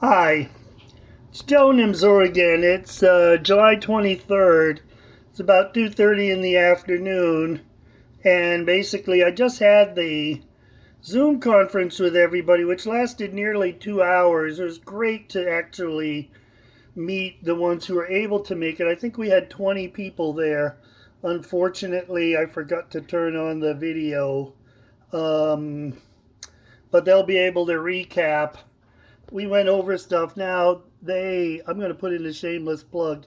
Hi, it's Joe Nimzor again. It's July 23rd. It's about 2:30 in the afternoon. And basically, I just had the Zoom conference with everybody, which lasted nearly 2 hours. It was great to actually meet the ones who were able to make it. I think we had 20 people there. Unfortunately, I forgot to turn on the video. Um, but they'll be able to recap. We went over stuff. Now, I'm going to put in a shameless plug.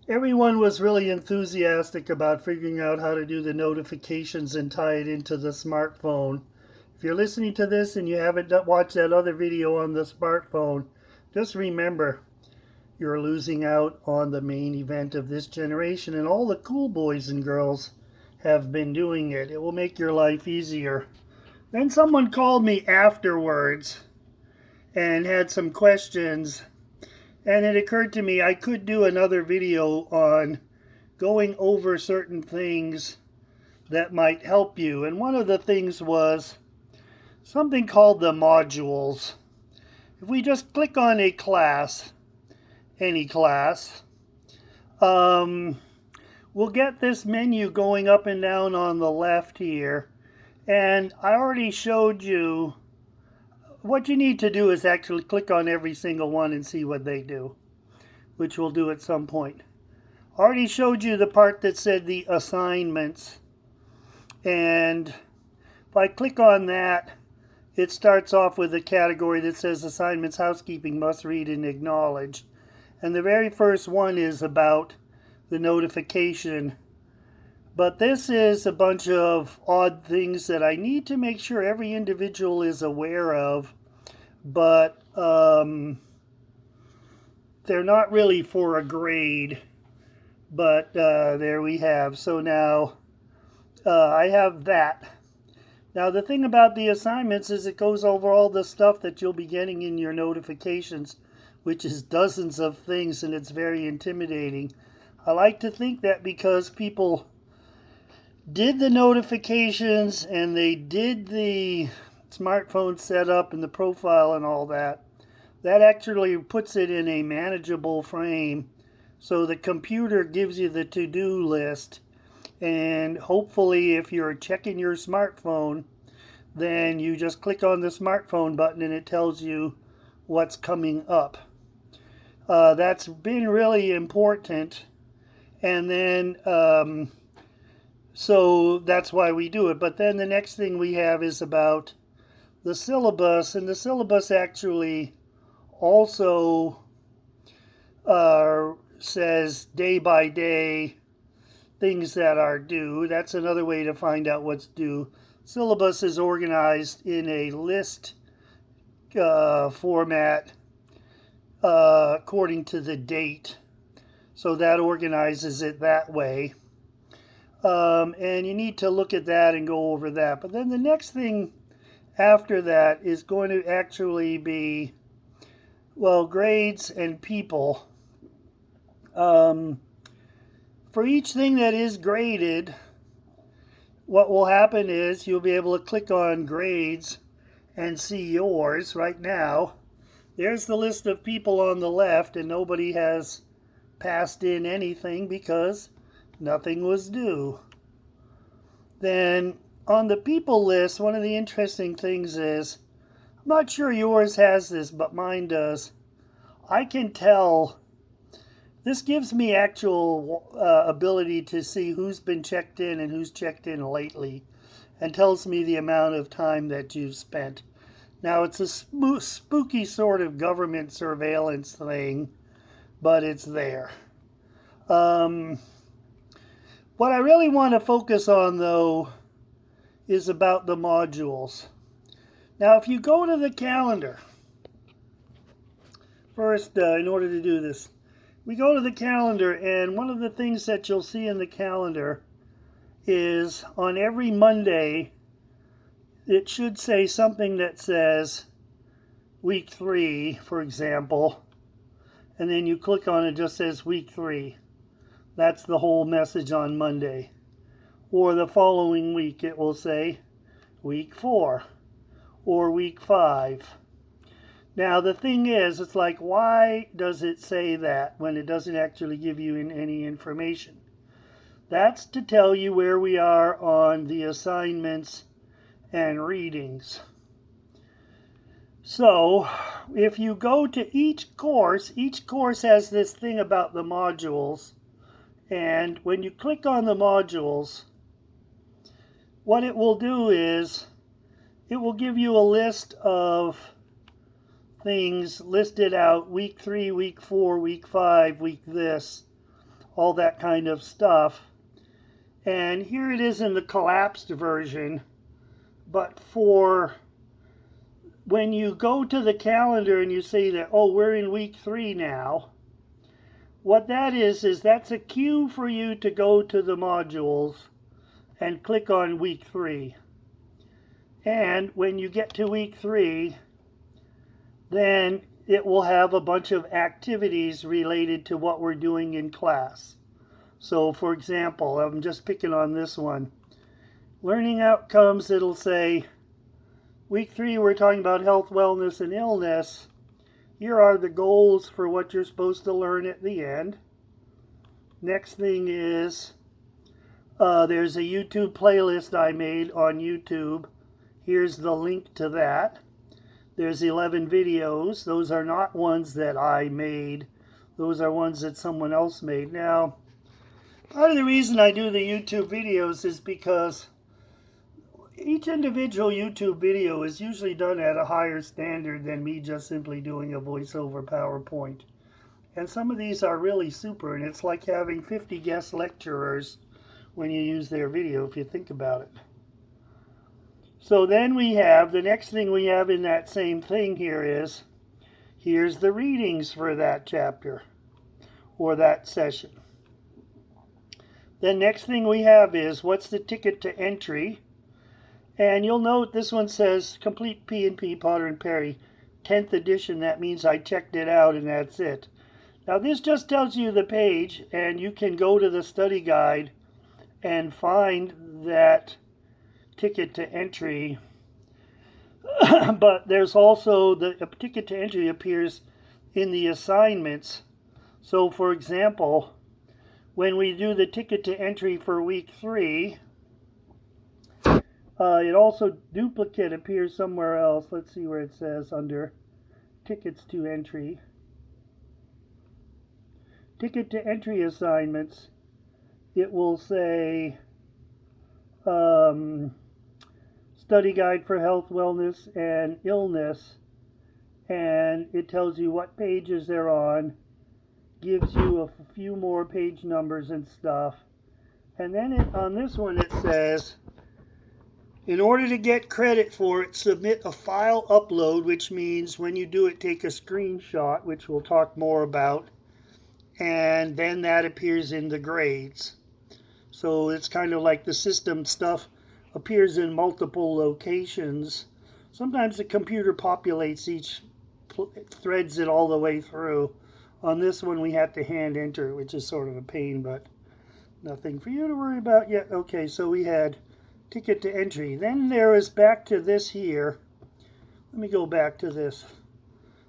Everyone was really enthusiastic about figuring out how to do the notifications and tie it into the smartphone. If you're listening to this and you haven't watched that other video on the smartphone, just remember you're losing out on the main event of this generation, and all the cool boys and girls have been doing it. It will make your life easier. Then someone called me afterwards and had some questions, and it occurred to me I could do another video on going over certain things that might help you. And one of the things was something called the modules. If we just click on a class, any class, we'll get this menu going up and down on the left here. And I already showed you what you need to do is actually click on every single one and see what they do, which we'll do at some point. I already showed you the part that said the assignments. And if I click on that, it starts off with a category that says assignments, housekeeping, must read and acknowledge. And the very first one is about the notification. But this is a bunch of odd things that I need to make sure every individual is aware of, but they're not really for a grade. But there we have. So now I have that. Now the thing about the assignments is it goes over all the stuff that you'll be getting in your notifications, which is dozens of things, and it's very intimidating. I like to think that because people did the notifications and they did the smartphone setup and the profile and all that, that actually puts it in a manageable frame. So the computer gives you the to-do list, and hopefully if you're checking your smartphone, then you just click on the smartphone button and it tells you what's coming up. That's been really important. And then so that's why we do it. But then the next thing we have is about the syllabus. And the syllabus actually also says day by day things that are due. That's another way to find out what's due. Syllabus is organized in a list format according to the date. So that organizes it that way. And you need to look at that and go over that. But then the next thing after that is going to actually be, well, grades and people. For each thing that is graded, what will happen is you'll be able to click on grades and see yours right now. There's the list of people on the left, and nobody has passed in anything because nothing was due. Then on the people list, one of the interesting things is, I'm not sure yours has this, but mine does. I can tell, this gives me actual ability to see who's been checked in and who's checked in lately, and tells me the amount of time that you've spent. Now it's a spooky sort of government surveillance thing, but it's there. What I really want to focus on, though, is about the modules. Now, if you go to the calendar, first, in order to do this, we go to the calendar, and one of the things that you'll see in the calendar is on every Monday, it should say something that says week 3, for example, and then you click on it, it just says week 3. That's the whole message on Monday. Or the following week it will say week 4 or week 5. Now the thing is, it's like, why does it say that when it doesn't actually give you any information? That's to tell you where we are on the assignments and readings. So if you go to each course has this thing about the modules. And when you click on the modules, what it will do is it will give you a list of things listed out: week 3, week 4, week 5, week this, all that kind of stuff. And here it is in the collapsed version. But for when you go to the calendar and you say that, oh, we're in week 3 now, what that is that's a cue for you to go to the modules and click on week 3. And when you get to week 3, then it will have a bunch of activities related to what we're doing in class. So for example, I'm just picking on this one. Learning outcomes, it'll say, week 3 we're talking about health, wellness, and illness. Here are the goals for what you're supposed to learn at the end. Next thing is, there's a YouTube playlist I made on YouTube. Here's the link to that. There's 11 videos. Those are not ones that I made. Those are ones that someone else made. Now, part of the reason I do the YouTube videos is because each individual YouTube video is usually done at a higher standard than me just simply doing a voiceover PowerPoint. And some of these are really super, and it's like having 50 guest lecturers when you use their video, if you think about it. So then we have, the next thing we have in that same thing here is, here's the readings for that chapter or that session. The next thing we have is, what's the ticket to entry? And you'll note this one says complete P&P Potter and Perry 10th edition. That means I checked it out and that's it. Now this just tells you the page, and you can go to the study guide and find that ticket to entry. But there's also the ticket to entry appears in the assignments. So for example, when we do the ticket to entry for week 3, it also duplicate appears somewhere else. Let's see where it says under tickets to entry. Ticket to entry assignments, it will say study guide for health, wellness, and illness. And it tells you what pages they're on, gives you a few more page numbers and stuff. And then on this one it says, in order to get credit for it, submit a file upload, which means when you do it, take a screenshot, which we'll talk more about. And then that appears in the grades. So it's kind of like the system stuff appears in multiple locations. Sometimes the computer populates each, threads it all the way through. On this one we have to hand enter, which is sort of a pain, but nothing for you to worry about yet. Okay, so we had ticket to entry. Then there is back to this here. Let me go back to this.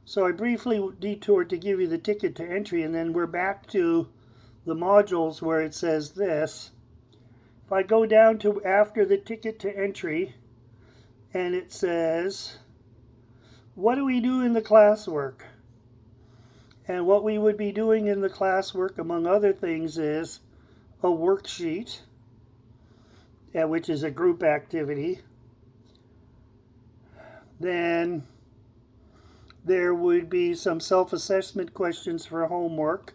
So I briefly detoured to give you the ticket to entry, and then we're back to the modules where it says this. If I go down to after the ticket to entry, and it says, what do we do in the classwork? And what we would be doing in the classwork, among other things, is a worksheet, which is a group activity. Then there would be some self-assessment questions for homework.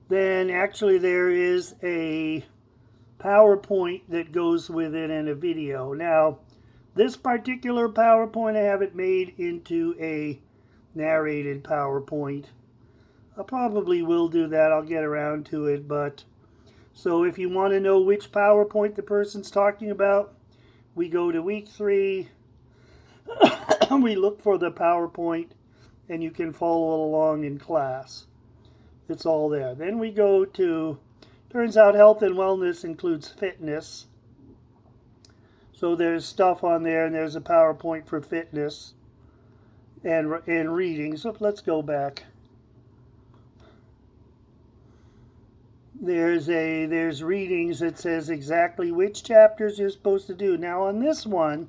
Then actually there is a PowerPoint that goes with it and a video. Now, this particular PowerPoint, I have it made into a narrated PowerPoint. I probably will do that. I'll get around to it. But so if you want to know which PowerPoint the person's talking about, we go to week 3. We look for the PowerPoint, and you can follow along in class. It's all there. Then we go to, turns out health and wellness includes fitness. So there's stuff on there, and there's a PowerPoint for fitness. and reading. So let's go back. There's readings that says exactly which chapters you're supposed to do. Now on this one,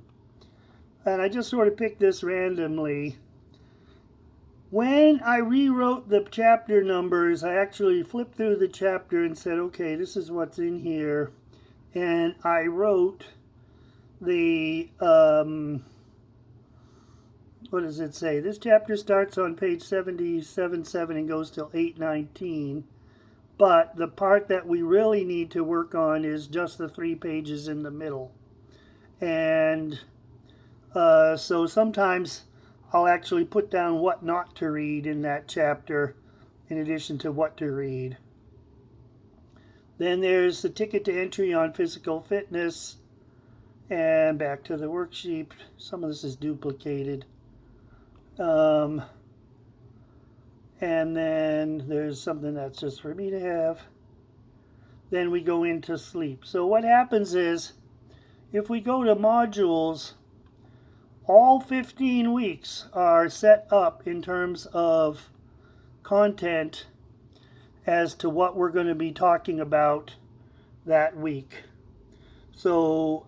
and I just sort of picked this randomly, when I rewrote the chapter numbers, I actually flipped through the chapter and said, okay, this is what's in here. And I wrote the, what does it say? This chapter starts on page 77.7 and goes till 819. But the part that we really need to work on is just the 3 pages in the middle. And so sometimes I'll actually put down what not to read in that chapter in addition to what to read. Then there's the ticket to entry on physical fitness. And back to the worksheet. Some of this is duplicated. And then there's something that's just for me to have. Then we go into sleep. So what happens is, if we go to modules, all 15 weeks are set up in terms of content as to what we're going to be talking about that week. So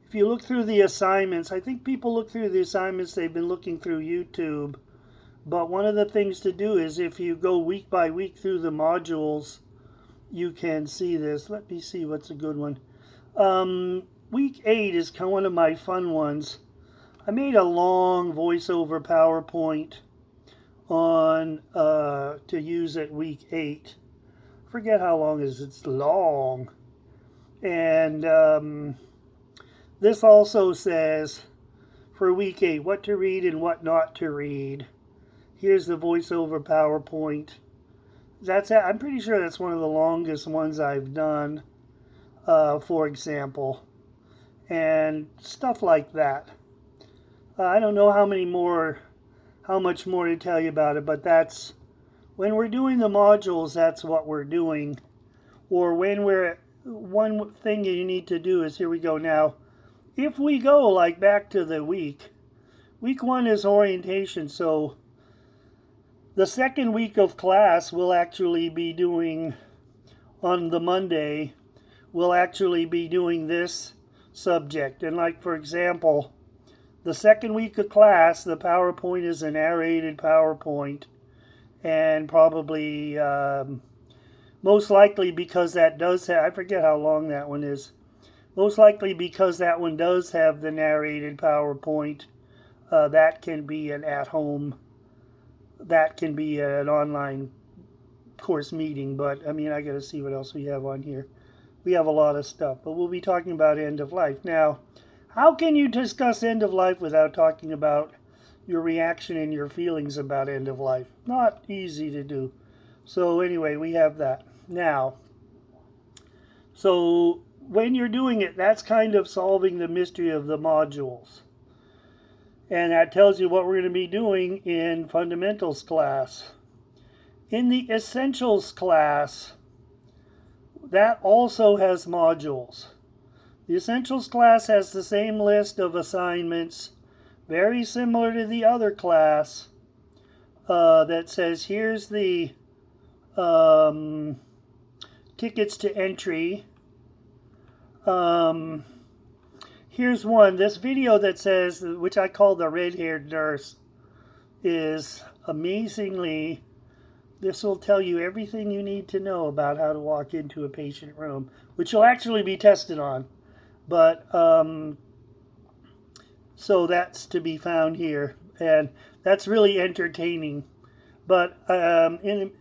if you look through the assignments, I think people look through the assignments, they've been looking through YouTube. But one of the things to do is if you go week by week through the modules, you can see this. Let me see what's a good one. Week 8 is kind of one of my fun ones. I made a long voiceover PowerPoint on to use at week 8. I forget how long it is. It's long. And this also says for week 8 what to read and what not to read. Here's the voiceover PowerPoint. I'm pretty sure that's one of the longest ones I've done, for example, and stuff like that. I don't know how much more to tell you about it, but that's when we're doing the modules. That's what we're doing. Or one thing you need to do is, here we go now. If we go like back to the week 1 is orientation, so the second week of class we'll actually be doing, on the Monday, we'll actually be doing this subject. And like, for example, the second week of class, the PowerPoint is a narrated PowerPoint. And probably, most likely because that does have, I forget how long that one is. Most likely because that one does have the narrated PowerPoint, that can be an at-home, that can be an online course meeting. But I mean, I got to see what else we have on here. We have a lot of stuff, but we'll be talking about end of life. Now, how can you discuss end of life without talking about your reaction and your feelings about end of life? Not easy to do. So anyway, we have that. Now, so when you're doing it, that's kind of solving the mystery of the modules. And that tells you what we're going to be doing in fundamentals class. In the essentials class, that also has modules. The essentials class has the same list of assignments, very similar to the other class, that says here's the tickets to entry. Here's one. This video that says, which I call the red-haired nurse, is amazingly, this will tell you everything you need to know about how to walk into a patient room, which you'll actually be tested on. But, so that's to be found here, and that's really entertaining. But in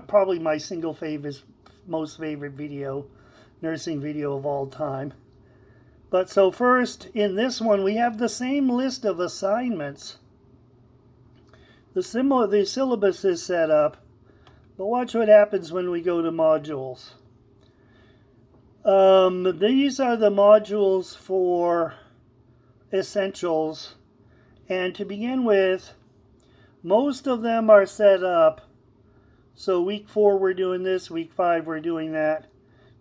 probably my single favorite, most favorite video, nursing video of all time. But so first, in this one, we have the same list of assignments. The syllabus is set up, but watch what happens when we go to modules. These are the modules for essentials, and to begin with, most of them are set up. So week 4 we're doing this, week 5 we're doing that.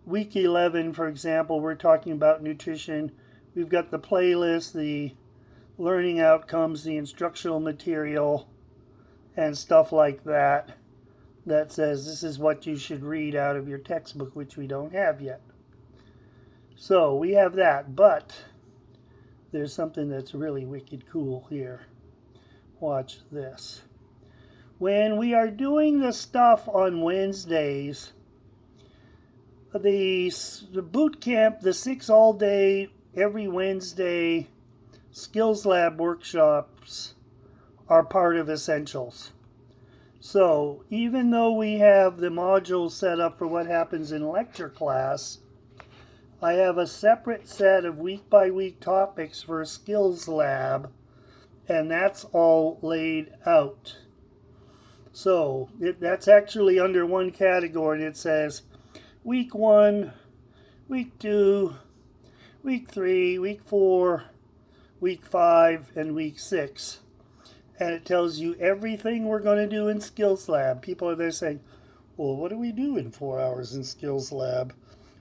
Week 11, for example, we're talking about nutrition. We've got the playlist, the learning outcomes, the instructional material, and stuff like that, that says this is what you should read out of your textbook, which we don't have yet. So we have that, but there's something that's really wicked cool here. Watch this. When we are doing the stuff on Wednesdays, the boot camp, the 6 all-day, every Wednesday Skills Lab workshops are part of Essentials. So even though we have the modules set up for what happens in lecture class, I have a separate set of week-by-week topics for Skills Lab, and that's all laid out. So that's actually under one category. It says week 1, week 2, week 3, week 4, week 5, and week 6. And it tells you everything we're going to do in Skills Lab. People are there saying, well, what do we do in 4 hours in Skills Lab?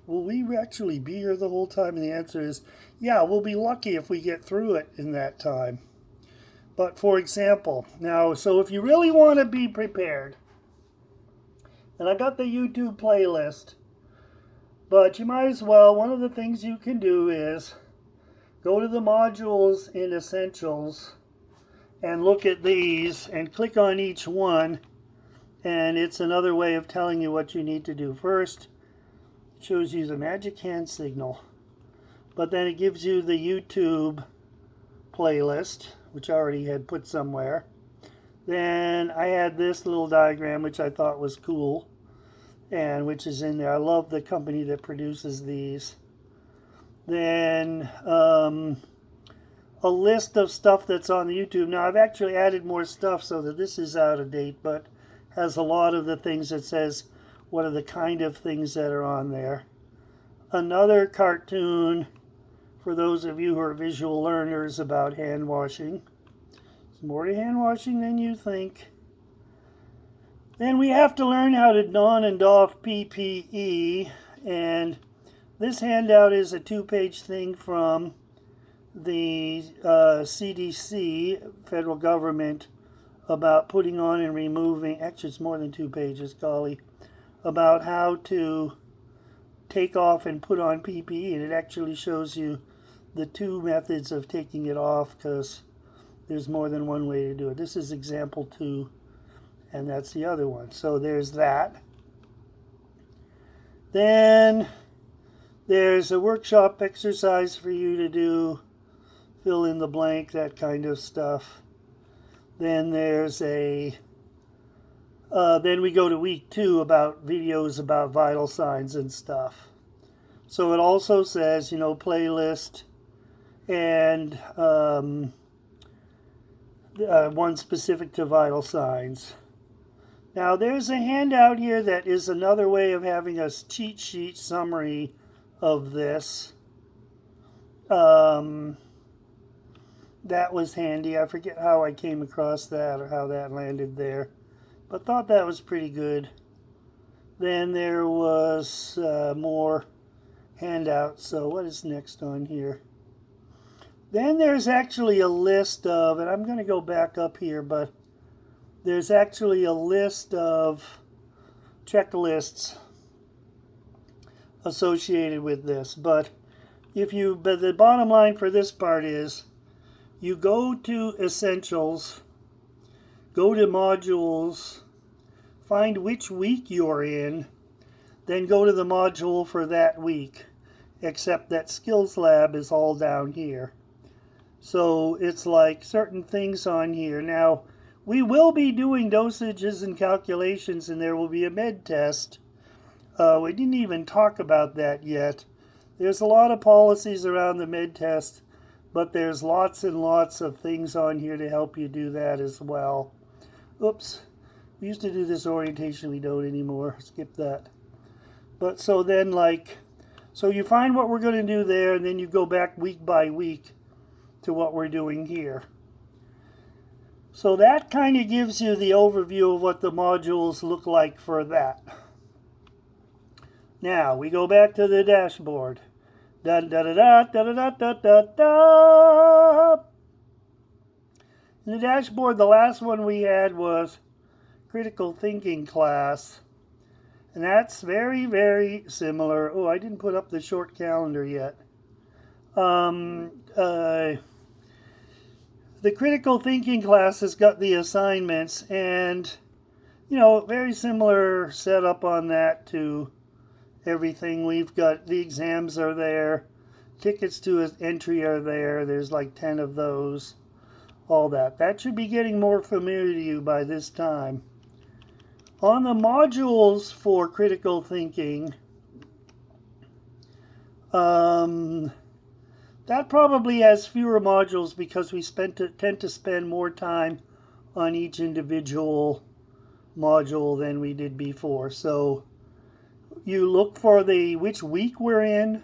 Will we actually be here the whole time? And the answer is, yeah, we'll be lucky if we get through it in that time. But for example, now, so if you really want to be prepared, and I got the YouTube playlist, but you might as well, one of the things you can do is go to the modules in Essentials and look at these and click on each one, and it's another way of telling you what you need to do. First, it shows you the magic hand signal, but then it gives you the YouTube playlist, which I already had put somewhere. Then I had this little diagram, which I thought was cool, and which is in there. I love the company that produces these. Then a list of stuff that's on the YouTube. Now I've actually added more stuff so that this is out of date, but has a lot of the things that says what are the kind of things that are on there. Another cartoon for those of you who are visual learners about hand washing. There's more to hand washing than you think. Then we have to learn how to don and doff PPE, and this handout is a 2-page thing from the CDC, federal government, about putting on and removing, actually it's more than 2 pages, golly, about how to take off and put on PPE, and it actually shows you the 2 methods of taking it off, because there's more than one way to do it. This is example 2, and that's the other one. So there's that. Then there's a workshop exercise for you to do, fill in the blank, that kind of stuff. Then there's a, then we go to week 2 about videos about vital signs and stuff. So it also says, you know, playlist, and one specific to vital signs. Now there's a handout here that is another way of having a cheat sheet summary of this. That was handy. I forget how I came across that or how that landed there, but thought that was pretty good. Then there was more handouts. So what is next on here? Then there's actually a list of, and I'm going to go back up here, but there's actually a list of checklists associated with this. But the bottom line for this part is, you go to Essentials, go to Modules, find which week you're in, then go to the module for that week, except that Skills Lab is all down here. So it's like certain things on here. Now, we will be doing dosages and calculations, and there will be a med test. We didn't even talk about that yet. There's a lot of policies around the med test, but there's lots and lots of things on here to help you do that as well. Oops. We used to do this orientation. We don't anymore. Skip that. But so then, so you find what we're going to do there, and then you go back week by week to what we're doing here. So that kind of gives you the overview of what the modules look like for that. Now we go back to the dashboard. Da da da da da da da da da. In the dashboard, the last one we had was critical thinking class. And that's very, very similar. Oh, I didn't put up the short calendar yet. The critical thinking class has got the assignments, and very similar setup on that to everything. We've got the exams are there, tickets to entry are there. There's like 10 of those, all that. That should be getting more familiar to you by this time. On the modules for critical thinking, that probably has fewer modules because we tend to spend more time on each individual module than we did before. So you look for which week we're in.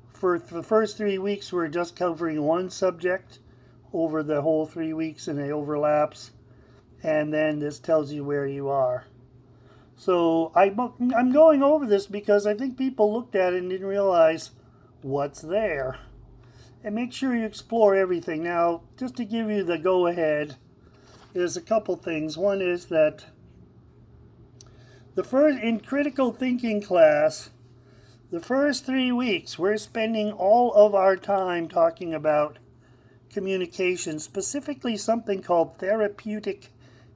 For the first 3 weeks, we're just covering one subject over the whole 3 weeks, and it overlaps. And then this tells you where you are. So I'm going over this because I think people looked at it and didn't realize what's there. And make sure you explore everything. Now, just to give you the go-ahead, there's a couple things. One is that in critical thinking class, the first 3 weeks, we're spending all of our time talking about communication, specifically something called therapeutic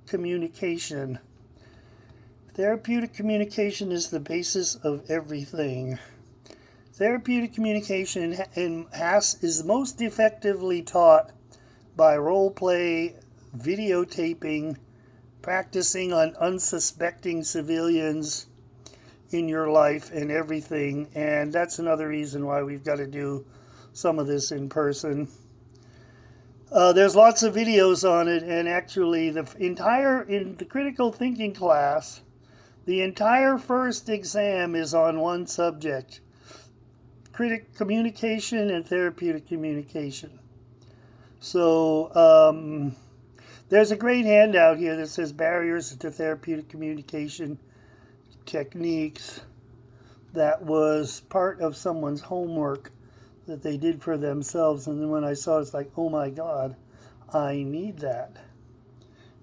communication. Therapeutic communication is the basis of everything. Therapeutic communication is most effectively taught by role play, videotaping, practicing on unsuspecting civilians in your life and everything. And that's another reason why we've got to do some of this in person. There's lots of videos on it, and actually in the critical thinking class, the entire first exam is on one subject: communication and therapeutic communication. So there's a great handout here that says barriers to therapeutic communication techniques. That was part of someone's homework that they did for themselves, and then when I saw it, it's like, oh my God, I need that.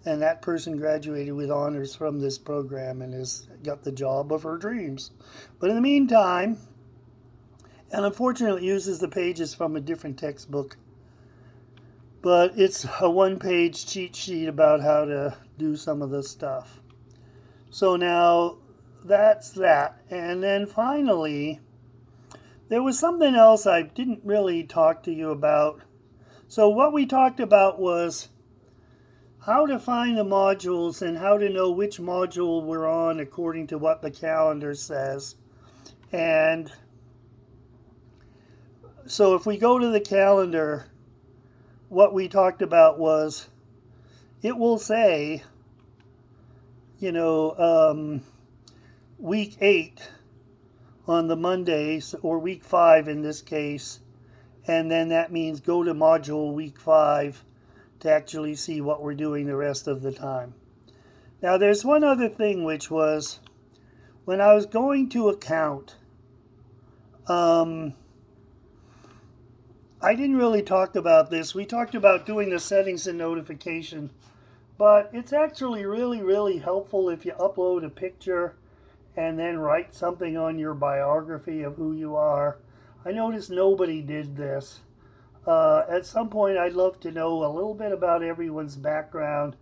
And that person graduated with honors from this program and has got the job of her dreams. But in the meantime, and unfortunately it uses the pages from a different textbook, but it's a one-page cheat sheet about how to do some of this stuff. So now that's that. And then finally, there was something else I didn't really talk to you about. So what we talked about was how to find the modules and how to know which module we're on according to what the calendar says. And so if we go to the calendar, what we talked about was it will say, week 8 on the Mondays, or week 5 in this case, and then that means go to module week 5 to actually see what we're doing the rest of the time. Now there's one other thing, which was when I was going to account, I didn't really talk about this. We talked about doing the settings and notification, but it's actually really, really helpful if you upload a picture and then write something on your biography of who you are. I noticed nobody did this. At some point, I'd love to know a little bit about everyone's background,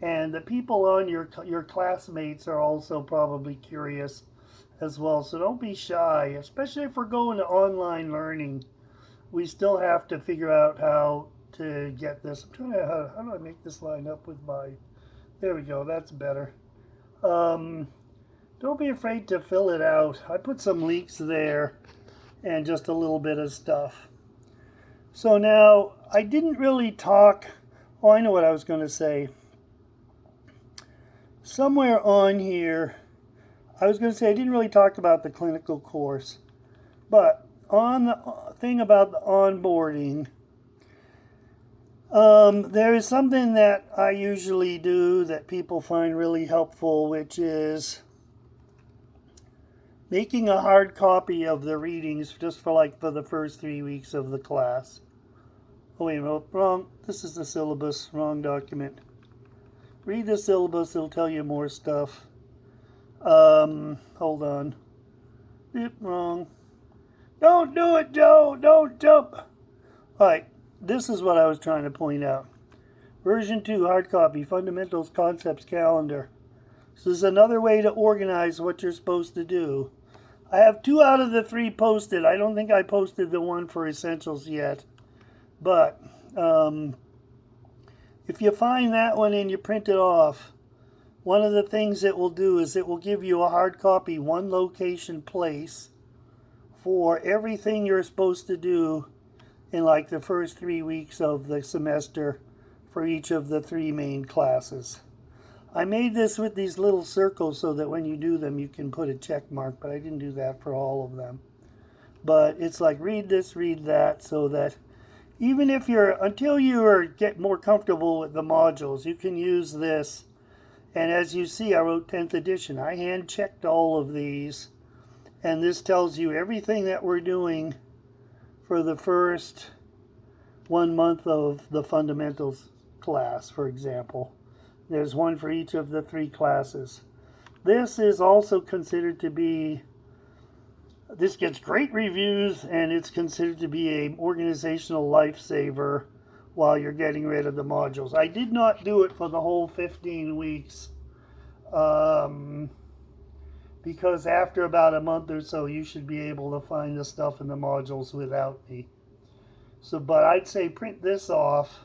and the people on your classmates are also probably curious as well. So don't be shy, especially if we're going to online learning. We still have to figure out how to get this. I'm trying to, how do I make this line up with there we go, that's better. Don't be afraid to fill it out. I put some links there and just a little bit of stuff. So now, I didn't really talk, I know what I was going to say. Somewhere on here, I was going to say I didn't really talk about the clinical course, but on the thing about the onboarding, there is something that I usually do that people find really helpful, which is making a hard copy of the readings just for the first 3 weeks of the class. Oh, wait, no, wrong. This is the syllabus. Wrong document. Read the syllabus. It'll tell you more stuff. Hold on. Yep, wrong. Don't do it, Joe. Don't jump. All right. This is what I was trying to point out. Version 2, hard copy, fundamentals, concepts, calendar. So this is another way to organize what you're supposed to do. I have 2 out of the 3 posted. I don't think I posted the one for essentials yet. But if you find that one and you print it off, one of the things it will do is it will give you a hard copy, one location place for everything you're supposed to do in like the first 3 weeks of the semester for each of the 3 main classes. I made this with these little circles so that when you do them you can put a check mark, but I didn't do that for all of them. But it's like read this, read that, so that even if until you get more comfortable with the modules, you can use this. And as you see, I wrote 10th edition. I hand checked all of these, and this tells you everything that we're doing for the first 1 month of the fundamentals class, for example. There's one for each of the 3 classes. This is also considered to be, this gets great reviews, and it's considered to be an organizational lifesaver while you're getting rid of the modules. I did not do it for the whole 15 weeks because after about a month or so you should be able to find the stuff in the modules without me. So, but I'd say print this off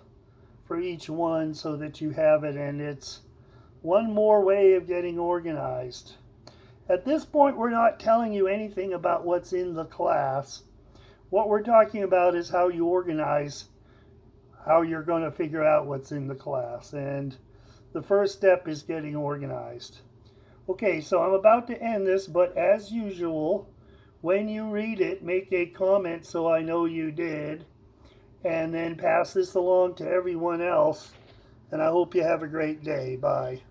for each one so that you have it, and it's one more way of getting organized. At this point, we're not telling you anything about what's in the class. What we're talking about is how you organize, how you're going to figure out what's in the class. And the first step is getting organized. Okay, so I'm about to end this, but as usual, when you read it, make a comment so I know you did, and then pass this along to everyone else. And I hope you have a great day. Bye.